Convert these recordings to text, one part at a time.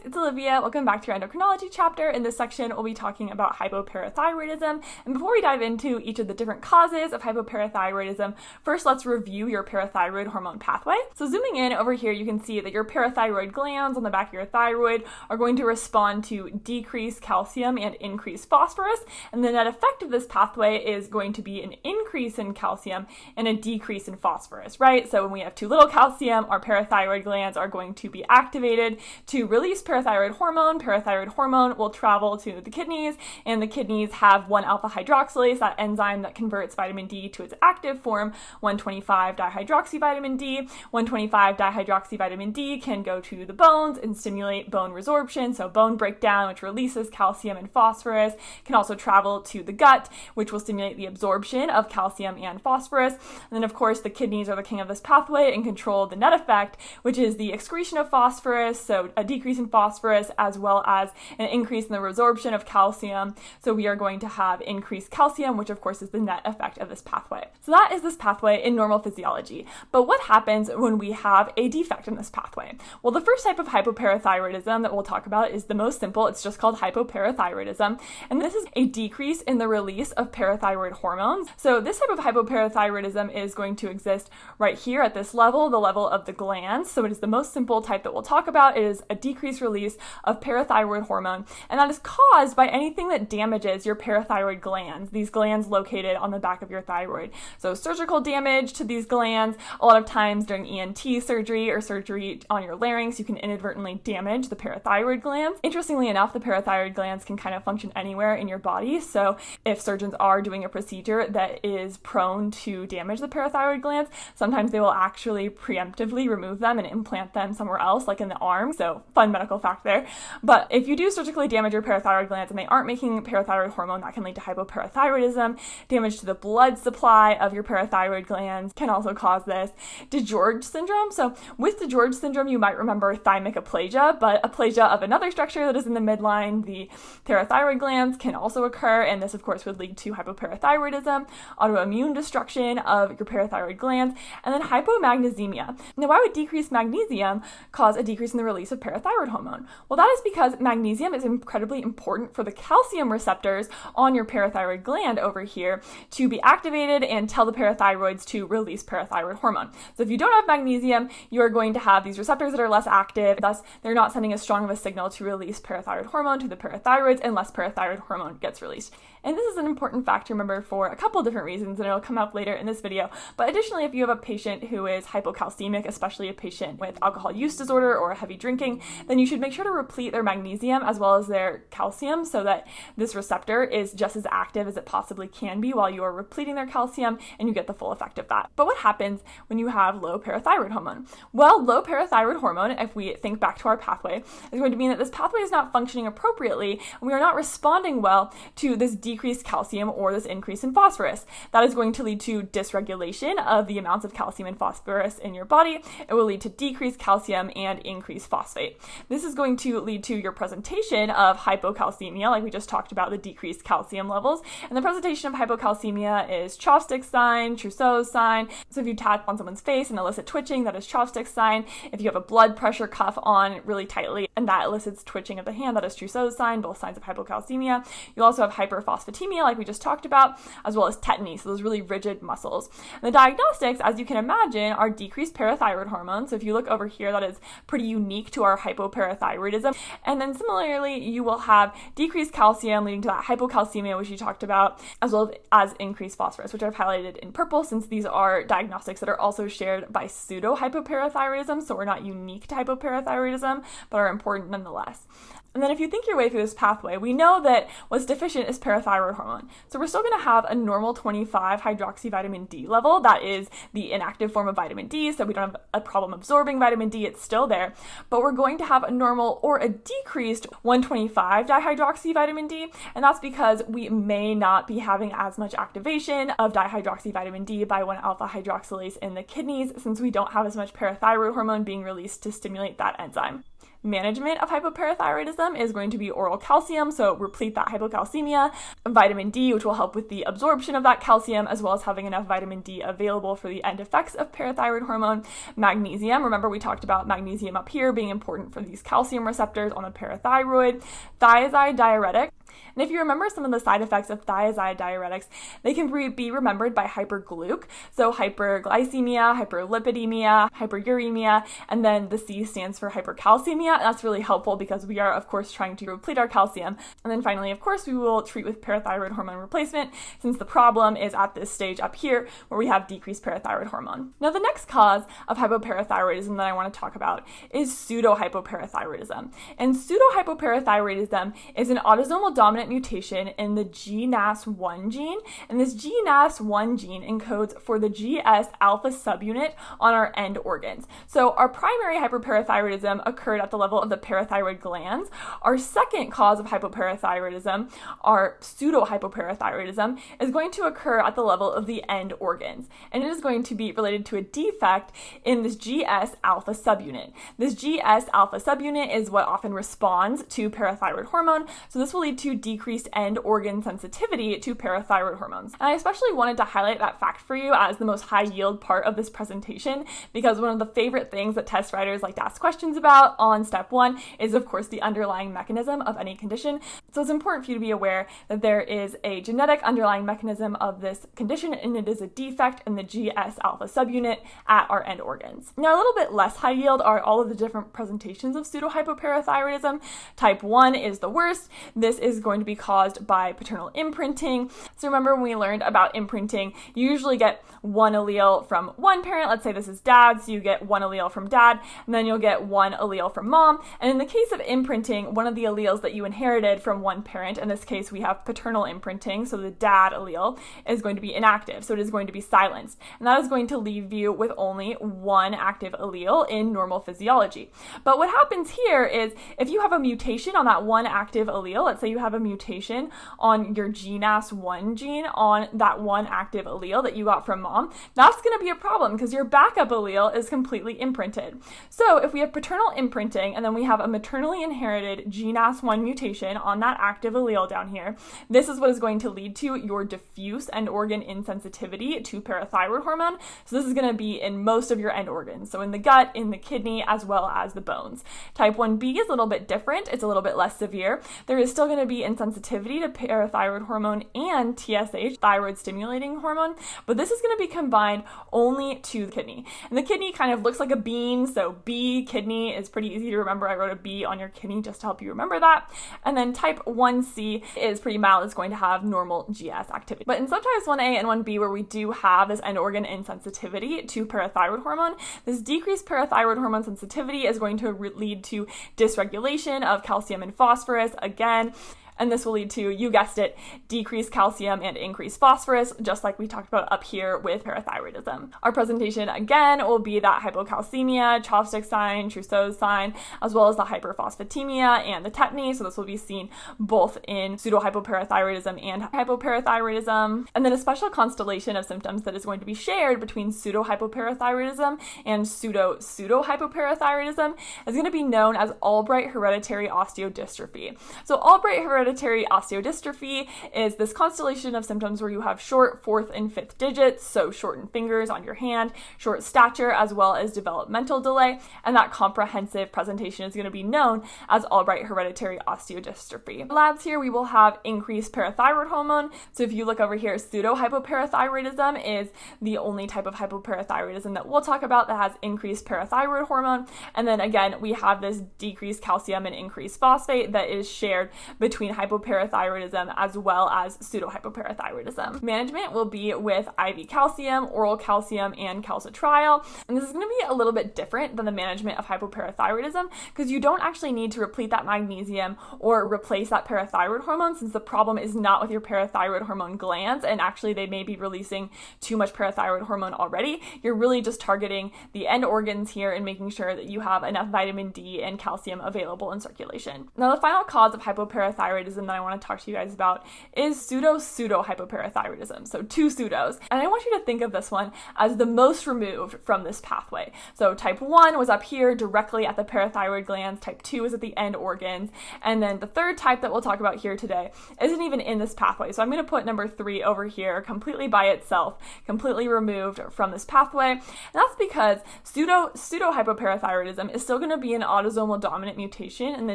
it's Olivia. Welcome back to your endocrinology chapter. In this section, we'll be talking about hypoparathyroidism. And before we dive into each of the different causes of hypoparathyroidism, first let's review your parathyroid hormone pathway. So zooming in over here, you can see that your parathyroid glands on the back of your thyroid are going to respond to decreased calcium and increased phosphorus. And the net effect of this pathway is going to be an increase in calcium and a decrease in phosphorus, right? So when we have too little calcium, our parathyroid glands are going to be activated to release parathyroid hormone. Parathyroid hormone will travel to the kidneys, and the kidneys have 1-alpha hydroxylase, that enzyme that converts vitamin D to its active form, 1,25-dihydroxyvitamin D. 1,25-dihydroxyvitamin D can go to the bones and stimulate bone resorption, so bone breakdown, which releases calcium and phosphorus, can also travel to the gut, which will stimulate the absorption of calcium and phosphorus. And then, of course, the kidneys are the king of this pathway and control the net effect, which is the excretion of phosphorus, so a decrease in phosphorus as well as an increase in the resorption of calcium. So we are going to have increased calcium, which of course is the net effect of this pathway. So that is this pathway in normal physiology. But what happens when we have a defect in this pathway? Well, the first type of hypoparathyroidism that we'll talk about is the most simple. It's just called hypoparathyroidism. And this is a decrease in the release of parathyroid hormones. So this type of hypoparathyroidism is going to exist right here at this level, the level of the glands. So it is the most simple type that we'll talk about. It is a decreased release of parathyroid hormone, and that is caused by anything that damages your parathyroid glands, these glands located on the back of your thyroid. So surgical damage to these glands, a lot of times during ENT surgery or surgery on your larynx, you can inadvertently damage the parathyroid glands. Interestingly enough, the parathyroid glands can kind of function anywhere in your body. So if surgeons are doing a procedure that is prone to damage the parathyroid glands, sometimes they will actually preemptively remove them and implant them somewhere else, like in the arm. So fun medical fact there. But if you do surgically damage your parathyroid glands and they aren't making parathyroid hormone, that can lead to hypoparathyroidism. Damage to the blood supply of your parathyroid glands can also cause this. DeGeorge syndrome. So with DeGeorge syndrome, you might remember thymic aplasia, but aplasia of another structure that is in the midline, the parathyroid glands, can also occur. And this, of course, would lead to hypoparathyroidism, autoimmune destruction of your parathyroid glands, and then hypomagnesemia. Now, why would decreased magnesium cause a decrease in the release of parathyroid hormone? Well, that is because magnesium is incredibly important for the calcium receptors on your parathyroid gland over here to be activated and tell the parathyroids to release parathyroid hormone. So if you don't have magnesium, you are going to have these receptors that are less active, thus they're not sending as strong of a signal to release parathyroid hormone to the parathyroids, and less parathyroid hormone gets released. And this is an important fact to remember for a couple different reasons, and it'll come up later in this video. But additionally, if you have a patient who is hypocalcemic, especially a patient with alcohol use disorder or heavy drinking, then you should make sure to replete their magnesium as well as their calcium so that this receptor is just as active as it possibly can be while you are repleting their calcium, and you get the full effect of that. But what happens when you have low parathyroid hormone? Well, low parathyroid hormone, if we think back to our pathway, is going to mean that this pathway is not functioning appropriately, and we are not responding well to this decreased calcium or this increase in phosphorus. That is going to lead to dysregulation of the amounts of calcium and phosphorus in your body. It will lead to decreased calcium and increased phosphate. This is going to lead to your presentation of hypocalcemia, like we just talked about, the decreased calcium levels. And the presentation of hypocalcemia is chopstick sign, Trousseau's sign. So if you tap on someone's face and elicit twitching, that is chopstick sign. If you have a blood pressure cuff on really tightly and that elicits twitching of the hand, that is Trousseau's sign, both signs of hypocalcemia. You also have hyperphosphatemia, like we just talked about, as well as tetany, so those really rigid muscles. And the diagnostics, as you can imagine, are decreased parathyroid hormone. So if you look over here, that is pretty unique to our hypoparathyroidism. And then similarly, you will have decreased calcium leading to that hypocalcemia, which you talked about, as well as increased phosphorus, which I've highlighted in purple since these are diagnostics that are also shared by pseudo-hypoparathyroidism, so we're not unique to hypoparathyroidism, but are important nonetheless. And then if you think your way through this pathway, we know that what's deficient is parathyroid hormone. So we're still going to have a normal 25-hydroxyvitamin D level. That is the inactive form of vitamin D, so we don't have a problem absorbing vitamin D. It's still there. But we're going to have a normal or a decreased 125-dihydroxyvitamin D, and that's because we may not be having as much activation of dihydroxyvitamin D by 1-alpha hydroxylase in the kidneys, since we don't have as much parathyroid hormone being released to stimulate that enzyme. Management of hypoparathyroidism is going to be oral calcium, so replete that hypocalcemia, vitamin D, which will help with the absorption of that calcium, as well as having enough vitamin D available for the end effects of parathyroid hormone. Magnesium, remember we talked about magnesium up here being important for these calcium receptors on the parathyroid. Thiazide diuretic. And if you remember some of the side effects of thiazide diuretics, they can be remembered by hypergluc, so hyperglycemia, hyperlipidemia, hyperuremia, and then the C stands for hypercalcemia. That's really helpful because we are, of course, trying to replete our calcium. And then finally, of course, we will treat with parathyroid hormone replacement, since the problem is at this stage up here where we have decreased parathyroid hormone. Now, the next cause of hypoparathyroidism that I want to talk about is pseudohypoparathyroidism. And pseudohypoparathyroidism is an autosomal dominant mutation in the GNAS1 gene, and this GNAS1 gene encodes for the GS alpha subunit on our end organs. So our primary hyperparathyroidism occurred at the level of the parathyroid glands. Our second cause of hypoparathyroidism, our pseudohypoparathyroidism, is going to occur at the level of the end organs, and it is going to be related to a defect in this GS alpha subunit. This GS alpha subunit is what often responds to parathyroid hormone, so this will lead to decreased end organ sensitivity to parathyroid hormones. And I especially wanted to highlight that fact for you as the most high yield part of this presentation, because one of the favorite things that test writers like to ask questions about on step 1 is, of course, the underlying mechanism of any condition. So it's important for you to be aware that there is a genetic underlying mechanism of this condition, and it is a defect in the GS alpha subunit at our end organs. Now, a little bit less high yield are all of the different presentations of pseudohypoparathyroidism. Type 1 is the worst. This is going to be caused by paternal imprinting. So remember when we learned about imprinting, you usually get one allele from one parent. Let's say this is dad, so you get one allele from dad, and then you'll get one allele from mom. And in the case of imprinting, one of the alleles that you inherited from one parent, in this case we have paternal imprinting, so the dad allele is going to be inactive, so it is going to be silenced. And that is going to leave you with only one active allele in normal physiology. But what happens here is if you have a mutation on that one active allele, let's say you have a mutation on your GNAS1 gene on that one active allele that you got from mom, that's going to be a problem because your backup allele is completely imprinted. So if we have paternal imprinting and then we have a maternally inherited GNAS1 mutation on that active allele down here, this is what is going to lead to your diffuse end organ insensitivity to parathyroid hormone. So this is going to be in most of your end organs, so in the gut, in the kidney, as well as the bones. Type 1b is a little bit different. It's a little bit less severe. There is still going to be insensitivity to parathyroid hormone and TSH, thyroid stimulating hormone, but this is going to be combined only to the kidney. And the kidney kind of looks like a bean, so B, kidney, is pretty easy to remember. I wrote a B on your kidney just to help you remember that. And then type 1c is pretty mild. It's going to have normal GS activity. But in subtypes 1a and 1b, where we do have this end organ insensitivity to parathyroid hormone, this decreased parathyroid hormone sensitivity is going to lead to dysregulation of calcium and phosphorus again. And this will lead to, you guessed it, decreased calcium and increased phosphorus, just like we talked about up here with parathyroidism. Our presentation, again, will be that hypocalcemia, chopstick sign, Trousseau's sign, as well as the hyperphosphatemia and the tetany. So this will be seen both in pseudohypoparathyroidism and hypoparathyroidism. And then a special constellation of symptoms that is going to be shared between pseudohypoparathyroidism and pseudohypoparathyroidism is going to be known as Albright hereditary osteodystrophy. So Albright hereditary osteodystrophy is this constellation of symptoms where you have short 4th and 5th digits, so shortened fingers on your hand, short stature, as well as developmental delay, and that comprehensive presentation is going to be known as Albright hereditary osteodystrophy. Labs here, we will have increased parathyroid hormone. So if you look over here, pseudohypoparathyroidism is the only type of hypoparathyroidism that we'll talk about that has increased parathyroid hormone. And then again, we have this decreased calcium and increased phosphate that is shared between hypoparathyroidism as well as pseudohypoparathyroidism. Management will be with IV calcium, oral calcium, and calcitriol. And this is going to be a little bit different than the management of hypoparathyroidism because you don't actually need to replete that magnesium or replace that parathyroid hormone, since the problem is not with your parathyroid hormone glands and actually they may be releasing too much parathyroid hormone already. You're really just targeting the end organs here and making sure that you have enough vitamin D and calcium available in circulation. Now, the final cause of hypoparathyroidism hypoparathyroidism that I want to talk to you guys about is pseudo-hypoparathyroidism. So 2 pseudos. And I want you to think of this one as the most removed from this pathway. So type 1 was up here directly at the parathyroid glands, type 2 is at the end organs, and then the third type that we'll talk about here today isn't even in this pathway. So I'm going to put number 3 over here completely by itself, completely removed from this pathway. And that's because pseudo-hypoparathyroidism is still going to be an autosomal dominant mutation in the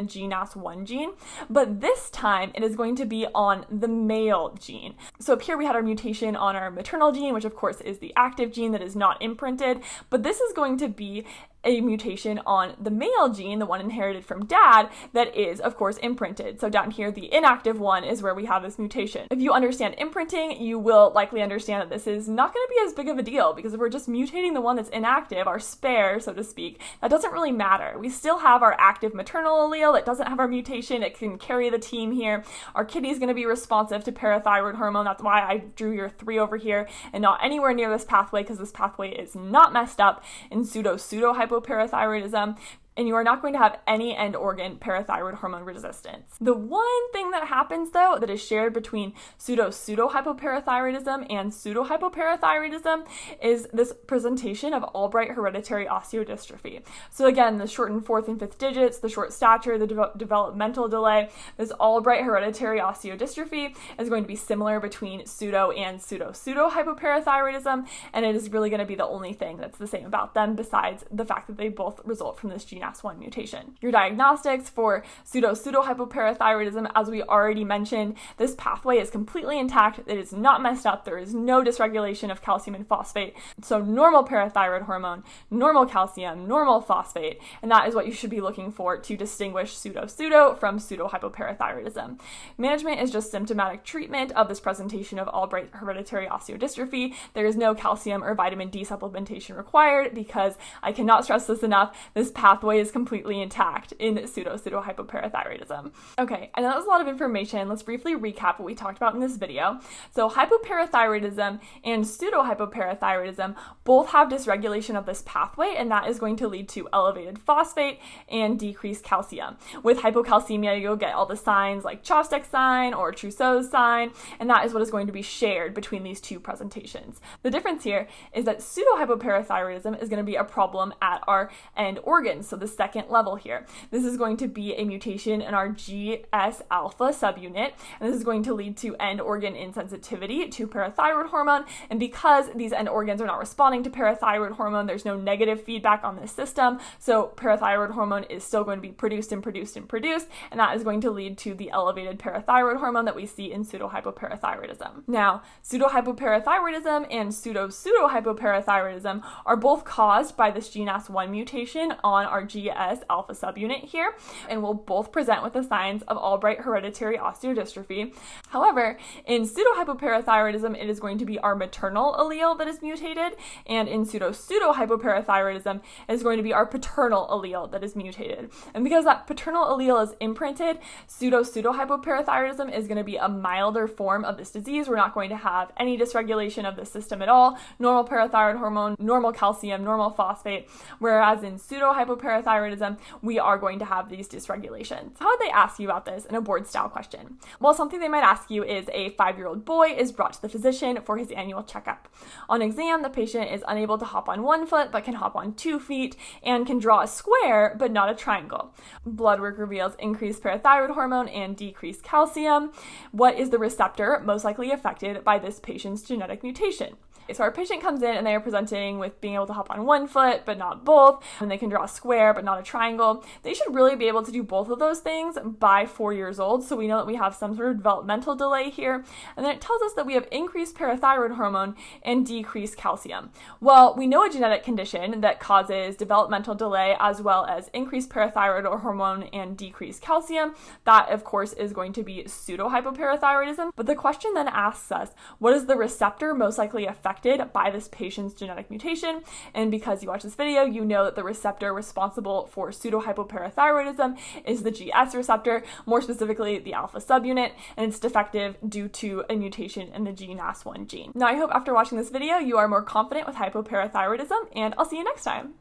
GNAS1 gene, but this time it is going to be on the male gene. So up here we had our mutation on our maternal gene, which of course is the active gene that is not imprinted, but this is going to be a mutation on the male gene, the one inherited from dad, that is, of course, imprinted. So down here, the inactive one is where we have this mutation. If you understand imprinting, you will likely understand that this is not going to be as big of a deal, because if we're just mutating the one that's inactive, our spare, so to speak, that doesn't really matter. We still have our active maternal allele that doesn't have our mutation. It can carry the team here. Our kidney is going to be responsive to parathyroid hormone. That's why I drew your 3 over here and not anywhere near this pathway, because this pathway is not messed up in pseudo-hypoparathyroidism, and you are not going to have any end organ parathyroid hormone resistance. The one thing that happens, though, that is shared between pseudo-hypoparathyroidism and pseudo-hypoparathyroidism is this presentation of Albright hereditary osteodystrophy. So again, the shortened 4th and 5th digits, the short stature, the developmental delay, this Albright hereditary osteodystrophy is going to be similar between pseudo and pseudo-hypoparathyroidism, and it is really going to be the only thing that's the same about them, besides the fact that they both result from this GNAS1 mutation. Your diagnostics for pseudo-hypoparathyroidism, as we already mentioned, this pathway is completely intact. It is not messed up. There is no dysregulation of calcium and phosphate. So normal parathyroid hormone, normal calcium, normal phosphate, and that is what you should be looking for to distinguish pseudo-pseudo from pseudo-hypoparathyroidism. Management is just symptomatic treatment of this presentation of Albright hereditary osteodystrophy. There is no calcium or vitamin D supplementation required, because I cannot stress this enough, this pathway is completely intact in pseudo-hypoparathyroidism. Okay, I know that was a lot of information. Let's briefly recap what we talked about in this video. So hypoparathyroidism and pseudo-hypoparathyroidism both have dysregulation of this pathway, and that is going to lead to elevated phosphate and decreased calcium. With hypocalcemia, you'll get all the signs like Chopstick sign or Trousseau's sign, and that is what is going to be shared between these two presentations. The difference here is that pseudo-hypoparathyroidism is going to be a problem at our end organs, so the second level here. This is going to be a mutation in our GS alpha subunit, and this is going to lead to end organ insensitivity to parathyroid hormone, and because these end organs are not responding to parathyroid hormone, there's no negative feedback on this system, so parathyroid hormone is still going to be produced and produced and produced, and that is going to lead to the elevated parathyroid hormone that we see in pseudo-hypoparathyroidism. Now, pseudo-hypoparathyroidism and pseudo-hypoparathyroidism are both caused by this GNAS1 mutation on our GS alpha subunit here, and will both present with the signs of Albright hereditary osteodystrophy. However, in pseudo-hypoparathyroidism, it is going to be our maternal allele that is mutated, and in pseudo-hypoparathyroidism, it is going to be our paternal allele that is mutated. And because that paternal allele is imprinted, pseudo-hypoparathyroidism is going to be a milder form of this disease. We're not going to have any dysregulation of the system at all. Normal parathyroid hormone, normal calcium, normal phosphate, whereas in pseudo-hypoparathyroidism, we are going to have these dysregulations. How would they ask you about this in a board style question? Well, something they might ask you is a 5-year-old boy is brought to the physician for his annual checkup. On exam, the patient is unable to hop on 1 foot, but can hop on 2 feet, and can draw a square, but not a triangle. Blood work reveals increased parathyroid hormone and decreased calcium. What is the receptor most likely affected by this patient's genetic mutation? So our patient comes in and they are presenting with being able to hop on 1 foot, but not both, and they can draw a square, but not a triangle. They should really be able to do both of those things by 4 years old. So we know that we have some sort of developmental delay here. And then it tells us that we have increased parathyroid hormone and decreased calcium. Well, we know a genetic condition that causes developmental delay as well as increased parathyroid hormone and decreased calcium. That, of course, is going to be pseudo-hypoparathyroidism. But the question then asks us, what is the receptor most likely affected by this patient's genetic mutation? And because you watch this video, you know that the receptor responsible for pseudo-hypoparathyroidism is the GS receptor, more specifically the alpha subunit, and it's defective due to a mutation in the GNAS1 gene. Now, I hope after watching this video, you are more confident with hypoparathyroidism, and I'll see you next time.